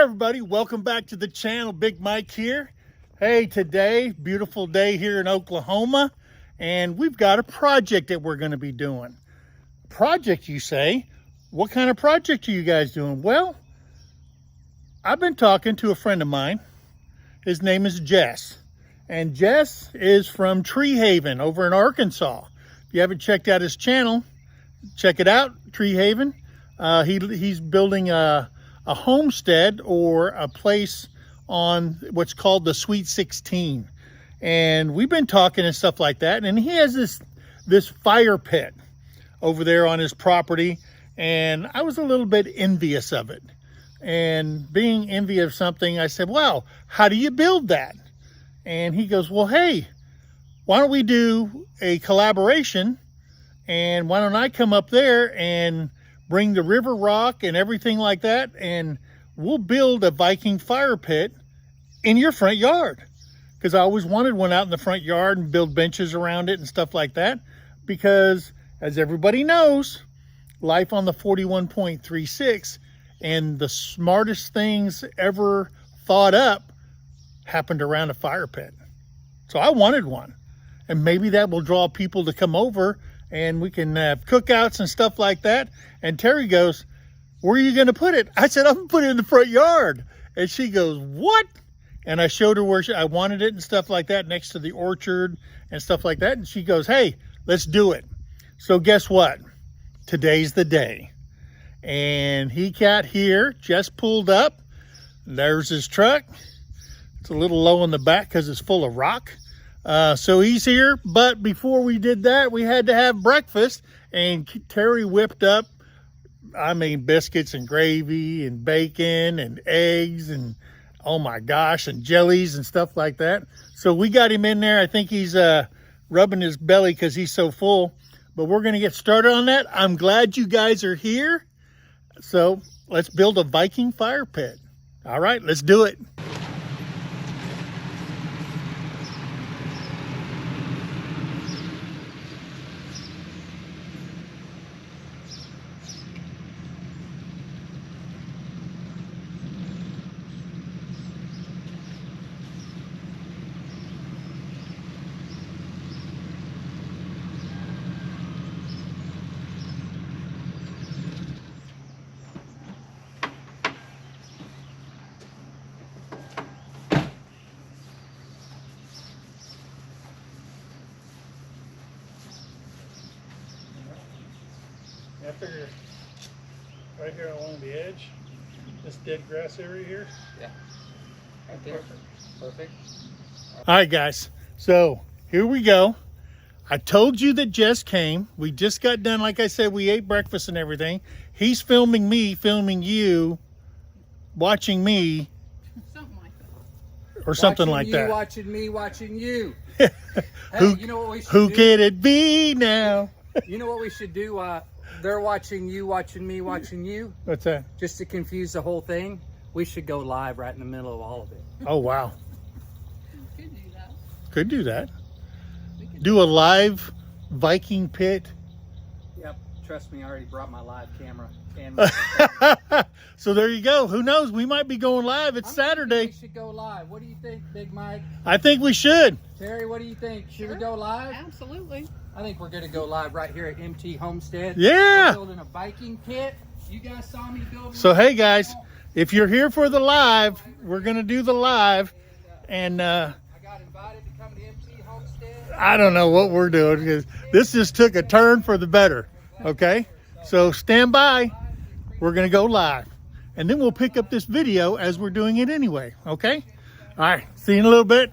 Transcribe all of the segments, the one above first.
everybody, welcome back to the channel. Big Mike here. Hey, today, beautiful day here in Oklahoma, and we've got a project that we're going to be doing. Project, you say? What kind of project are you guys doing? Well, I've been talking to a friend of mine. His name is Jess, and Jess is from Tree Haven over in Arkansas. If you haven't checked out his channel, check it out, Tree Haven. He's building a homestead, or a place on what's called the Sweet 16. And we've been talking and stuff like that. And he has this fire pit over there on his property. And I was a little bit envious of it. And being envious of something, I said, well, how do you build that? And he goes, well, hey, why don't we do a collaboration? And why don't I come up there and bring the river rock and everything like that, and we'll build a Viking fire pit in your front yard. Because I always wanted one out in the front yard and build benches around it and stuff like that. Because as everybody knows, life on the 41.36 and the smartest things ever thought up happened around a fire pit. So I wanted one. And maybe that will draw people to come over and we can have cookouts and stuff like that. And Terry goes, where are you going to put it? I said, I'm going to put it in the front yard. And she goes, what? And I showed her where I wanted it and stuff like that, next to the orchard and stuff like that. And she goes, hey, let's do it. So guess what? Today's the day. And he got here, just pulled up. There's his truck. It's a little low in the back because it's full of rock. So he's here, but before we did that, we had to have breakfast, and Terry whipped up, biscuits and gravy and bacon and eggs and, oh my gosh, and jellies and stuff like that. So we got him in there. I think he's rubbing his belly because he's so full, but we're going to get started on that. I'm glad you guys are here. So let's build a Viking fire pit. All right, let's do it. I figure right here along the edge, this dead grass area here. Yeah, right there. Perfect. All right, guys. So here we go. I told you that Jess came. We just got done. Like I said, we ate breakfast and everything. He's filming me, filming you, watching me. Something like that. Or something like that. Watching me, watching you. Hey, you know what we should do? Who can it be now? You know what we should do? They're watching you, watching me, watching you. What's that? Just to confuse the whole thing, we should go live right in the middle of all of it. Oh, wow. Could do that. Could do that. Do a live Viking pit. Yep, trust me, I already brought my live camera. And So there you go. Who knows? We might be going live. It's Saturday. We should go live. What do you think, Big Mike? I think we should. Terry, what do you think? Should we go live? Absolutely. I think we're going to go live right here at MT Homestead. Yeah. We're building a Viking pit. You guys saw me build. So hey guys, if you're here for the live, we're going to do the live. And I got invited to come to MT Homestead. I don't know what we're doing because this just took a turn for the better. Okay. So stand by. We're going to go live. And then we'll pick up this video as we're doing it anyway. Okay. All right. See you in a little bit.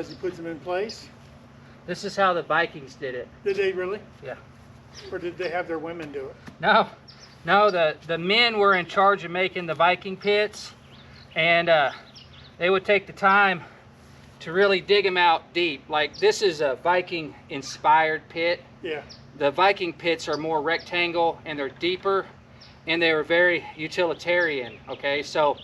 as he puts them in place? This is how the Vikings did it. Did they really? Yeah. Or did they have their women do it? No, the men were in charge of making the Viking pits, and they would take the time to really dig them out deep. Like, this is a Viking inspired pit. Yeah. The Viking pits are more rectangle and they're deeper, and they were very utilitarian. Okay, so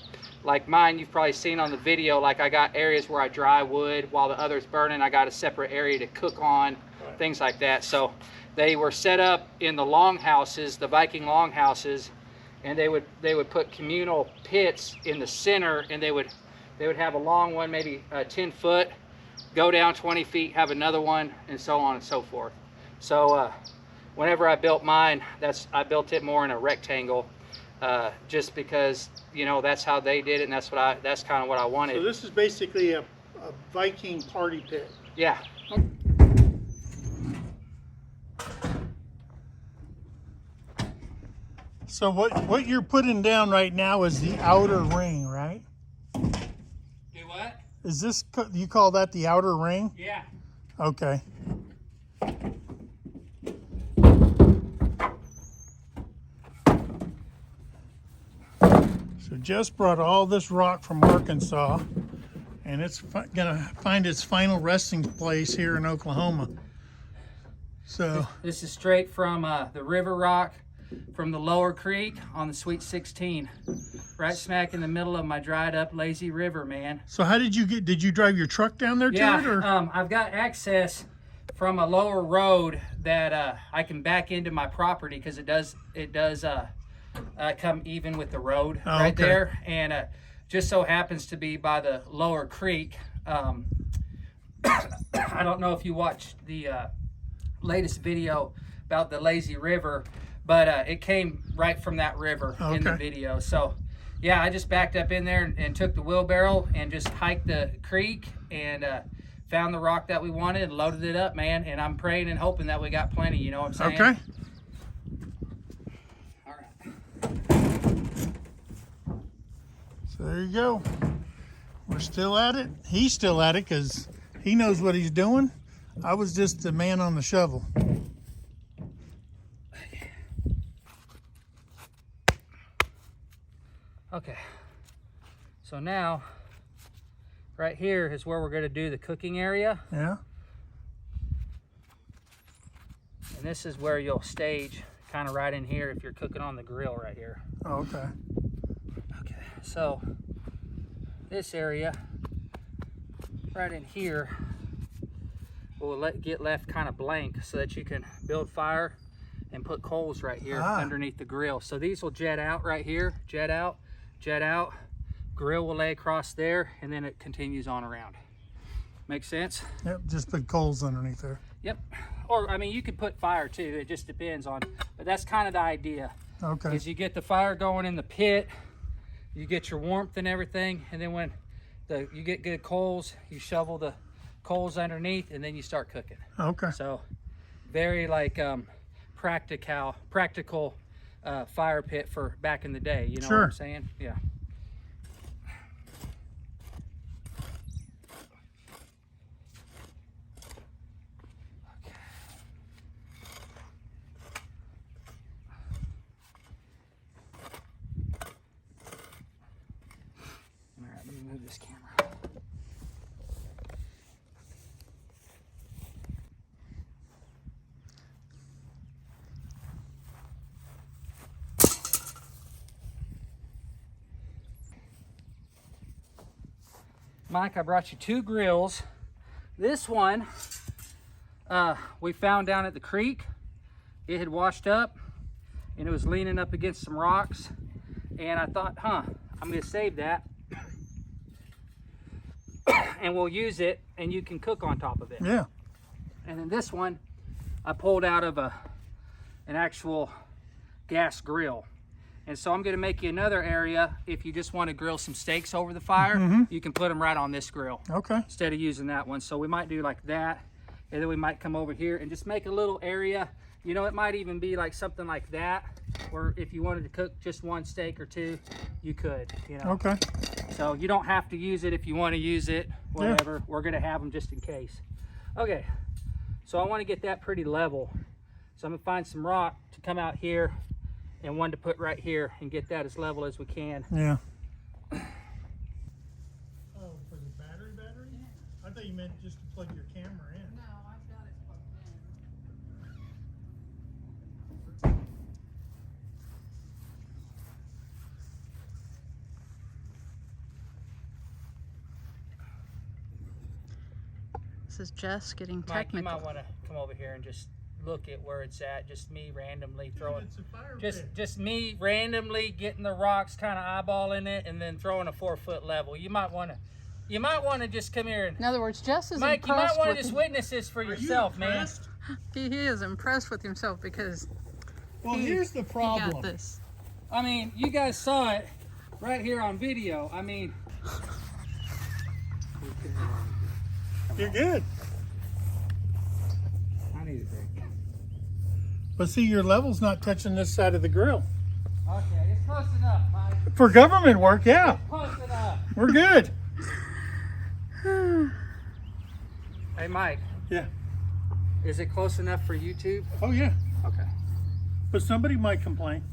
like mine, you've probably seen on the video, like I got areas where I dry wood while the other's burning. I got a separate area to cook on, Right. things like that. So they were set up in the longhouses, the Viking longhouses, and they would put communal pits in the center, and they would have a long one, maybe 10 foot, go down 20 feet, have another one, and so on and so forth. So whenever I built mine, I built it more in a rectangle, just because, you know, that's how they did it, and that's kind of what I wanted. So this is basically a Viking party pit. Yeah. So what you're putting down right now is the outer ring, right? Do what? Is this, you call that the outer ring? Yeah. Okay. So Jess brought all this rock from Arkansas, and it's gonna find its final resting place here in Oklahoma. So This is straight from the river rock from the lower creek on the Sweet 16, right smack in the middle of my dried up lazy river, man. so how did you drive your truck down there to it, or? I've got access from a lower road that I can back into my property, because it does come even with the road right okay. there, and just so happens to be by the lower creek. I don't know if you watched the latest video about the lazy river, but it came right from that river in the Okay. video. So yeah, I just backed up in there and took the wheelbarrow and just hiked the creek and found the rock that we wanted and loaded it up, man. And I'm praying and hoping that we got plenty, you know what I'm saying? Okay. All right. So there you go. We're still at it. He's still at it because he knows what he's doing. I was just the man on the shovel. Okay. So now, right here is where we're going to do the cooking area. Yeah. And this is where you'll stage, kind of right in here if you're cooking on the grill right here. Oh, okay. Okay, so this area right in here will get left kind of blank so that you can build fire and put coals right here underneath the grill. So these will jet out right here, jet out, grill will lay across there, and then it continues on around. Make sense? Yep, just put coals underneath there. Yep. Or, I mean, you could put fire too, it just depends on, but that's kind of the idea. Okay. Is you get the fire going in the pit, you get your warmth and everything, and then when you get good coals, you shovel the coals underneath, and then you start cooking. Okay. So very like practical fire pit for back in the day, you know Sure. what I'm saying? Yeah. All right, let me move this camera. Mike, I brought you 2 grills. This one we found down at the creek. It had washed up and it was leaning up against some rocks. And I thought, I'm gonna save that and we'll use it and you can cook on top of it. Yeah. And then this one I pulled out of an actual gas grill. And so I'm gonna make you another area. If you just wanna grill some steaks over the fire, you can put them right on this grill Okay. instead of using that one. So we might do like that, and then we might come over here and just make a little area. You know, it might even be like something like that, or if you wanted to cook just 1 steak or 2, you could, you know. Okay. So you don't have to use it if you wanna use it. whatever. We're gonna have them just in case. Okay, so I want to get that pretty level. So I'm gonna find some rock to come out here and one to put right here and get that as level as we can. Yeah. Oh, for the battery? Yeah. I thought you meant just to plug your camera in. No, I've got it plugged in. This is Jess getting Mike, technical. you might want to come over here and just look at where it's at. Just me randomly throwing. It's a fire Just me randomly getting the rocks, kind of eyeballing it, and then throwing a 4-foot level. You might want to just come here and. In other words, Jess is Mike, you might impressed want to with just witness this for yourself, man. he is impressed with himself because Well, he- here's the he problem. got this. I mean, you guys saw it right here on video. I mean, You're good. I need a break. But see, your level's not touching this side of the grill. Okay, it's close enough, Mike. For government work, yeah. Close enough. We're good. Hey, Mike. Yeah. Is it close enough for YouTube? Oh, yeah. Okay. But somebody might complain.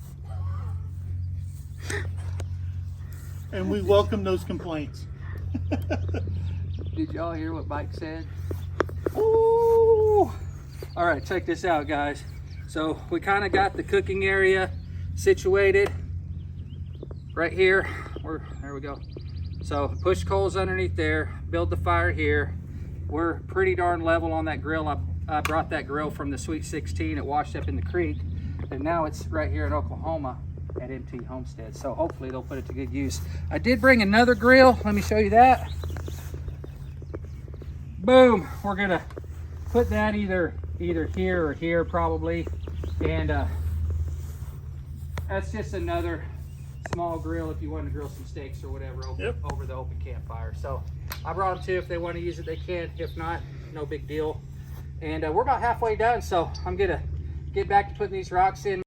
And we welcome those complaints. Did y'all hear what Mike said? Ooh! All right, check this out, guys. So we kind of got the cooking area situated right here. There we go. So push coals underneath there, build the fire here. We're pretty darn level on that grill. I brought that grill from the Sweet 16. It washed up in the creek, and now it's right here in Oklahoma at MT Homestead. So hopefully they'll put it to good use. I did bring another grill. Let me show you that. Boom. We're gonna put that either here or here probably, and that's just another small grill if you want to grill some steaks or whatever over the open campfire. So I brought them too. If they want to use it, they can. If not, no big deal. And we're about halfway done, so I'm gonna get back to putting these rocks in.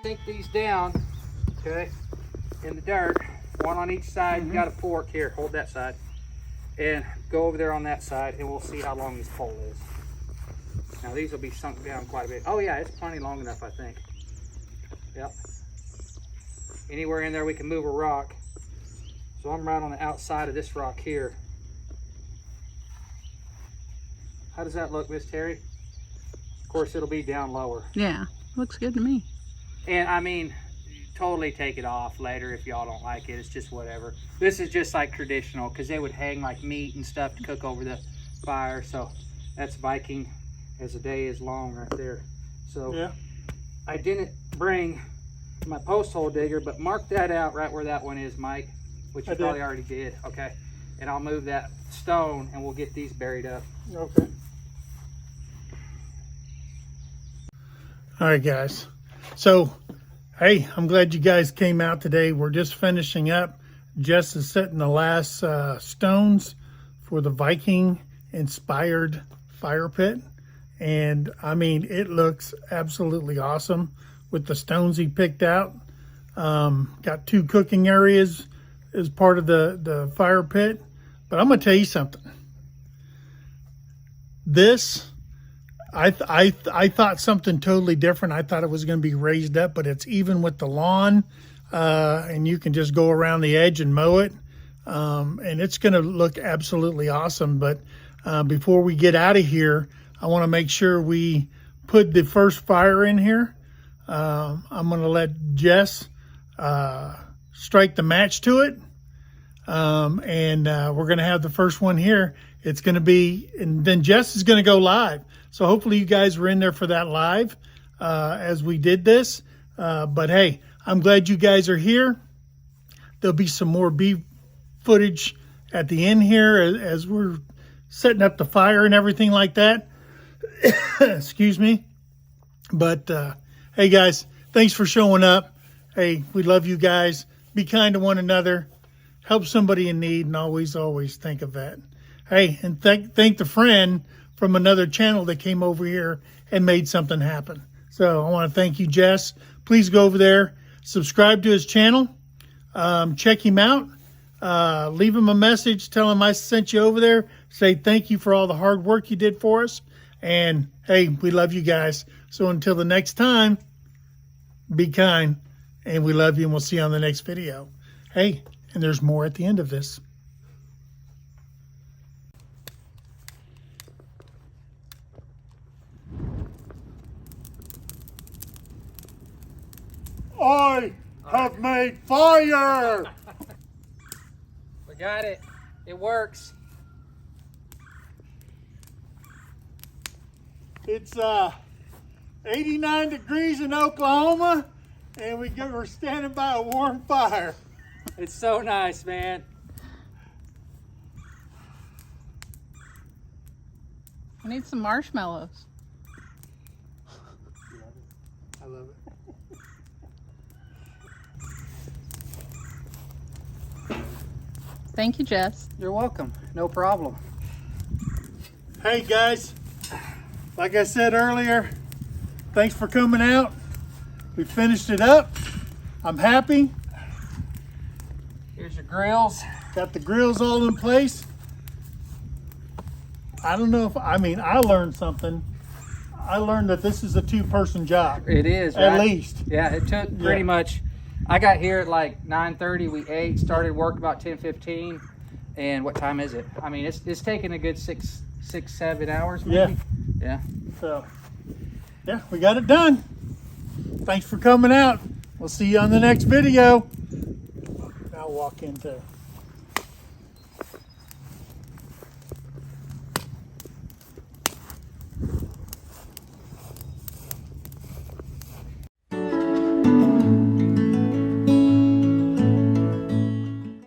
sink these down, okay, in the dirt, one on each side. You got a fork here, hold that side, and go over there on that side, and we'll see how long this pole is. Now these will be sunk down quite a bit. Oh yeah, it's plenty long enough, I think. Yep. Anywhere in there we can move a rock. So I'm right on the outside of this rock here. How does that look, Miss Terry? Of course, it'll be down lower. Yeah, looks good to me. And I mean, totally take it off later if y'all don't like it. It's just whatever. This is just like traditional, because they would hang like meat and stuff to cook over the fire. So that's Viking as the day is long right there. So Yeah. I didn't bring my post hole digger, but mark that out right where that one is, Mike, which you probably already did. Okay. And I'll move that stone and we'll get these buried up. Okay. All right, guys. So, hey, I'm glad you guys came out today. We're just finishing up. Jess is setting the last stones for the Viking inspired fire pit. And I mean, it looks absolutely awesome with the stones he picked out. Got 2 cooking areas as part of the fire pit. But I'm going to tell you something. This, I thought something totally different. I thought it was going to be raised up, but it's even with the lawn, and you can just go around the edge and mow it, and it's going to look absolutely awesome. But before we get out of here, I want to make sure we put the first fire in here. I'm going to let Jess strike the match to it, and we're going to have the first one here. It's going to be, and then Jess is going to go live. So hopefully you guys were in there for that live as we did this. But hey, I'm glad you guys are here. There'll be some more beef footage at the end here as we're setting up the fire and everything like that. Excuse me. But hey guys, thanks for showing up. Hey, we love you guys. Be kind to one another. Help somebody in need, and always think of that. Hey, and thank the friend from another channel that came over here and made something happen. So I want to thank you, Jess. Please go over there, subscribe to his channel, check him out, leave him a message, tell him I sent you over there, say thank you for all the hard work you did for us. And hey, we love you guys. So until the next time, be kind, and we love you, and we'll see you on the next video. Hey, and there's more at the end of this. I have made fire! We got it. It works. It's 89 degrees in Oklahoma, and we're standing by a warm fire. It's so nice, man. I need some marshmallows. I love it. Thank you, Jess. You're welcome. No problem. Hey guys, like I said earlier, thanks for coming out. We finished it up. I'm happy. Here's your grills. Got the grills all in place. I don't know if, I learned something. I learned that this is a 2-person job. It is, At right? least. Yeah, it took pretty much. I got here at like 9:30. We ate, started work about 10:15. And what time is it? I mean, it's taken a good 6-7 hours maybe. Yeah. So, yeah, we got it done. Thanks for coming out. We'll see you on the next video. I'll walk in too.